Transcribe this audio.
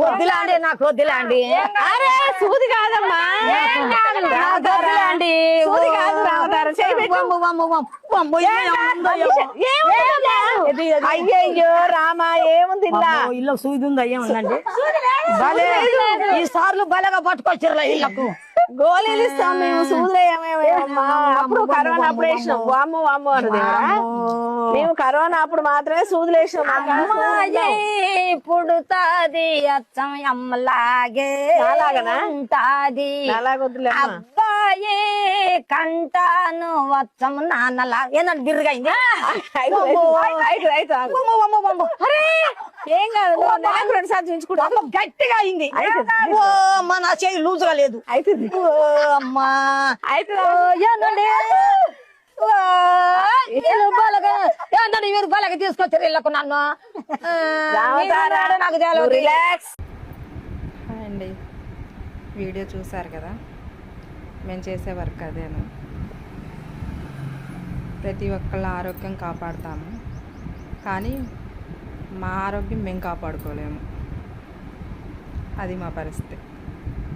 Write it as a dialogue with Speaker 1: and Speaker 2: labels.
Speaker 1: వద్దులాండి నాకు వద్దులాండి.
Speaker 2: అరే సూది కాదమ్మా, వద్దులేండి. సూది కాదు రావతారు. అయ్యయ్యో రామా ఏముంది
Speaker 1: ఇల్లు సూది ఉంది అయ్యే ఉందండి. భలే ఈ సార్లు బలగా పట్టుకొచ్చారు ఇళ్ళకు.
Speaker 2: గోళీలు ఇస్తాం మేము, సూదులేమేమమ్మా. అప్పుడు కరోనా అప్పుడు వేసినాం. వామ్ము వామ్ము అన్నది. మేము కరోనా అప్పుడు మాత్రమే సూదులు వేసినాం.
Speaker 1: పుడుతాది అచ్చం అమ్మలాగే ఉంటాది. అబ్బాయి కంటాను వచ్చం నాన్నలా. ఏందంటే బిర్రుగా అయింది.
Speaker 2: ఏం కాదు, 2 సార్లు చూపించుకుంటా.
Speaker 1: గట్టిగా అయింది. నా చేయి లూజుగా లేదు.
Speaker 2: అవుతుంది
Speaker 1: అమ్మా
Speaker 2: అవుతుంది.
Speaker 1: మీరు బలగా తీసుకొచ్చారు ఇళ్ళకు నన్ను. నాకు
Speaker 2: రిలాక్స్.
Speaker 3: హాయ్ అండి, వీడియో చూసారు కదా. మేము చేసే వర్క్ అదేను. ప్రతి ఒక్కళ్ళ ఆరోగ్యం కాపాడుతాము, కానీ మా ఆరోగ్యం మేము కాపాడుకోలేము. అది మా పరిస్థితి.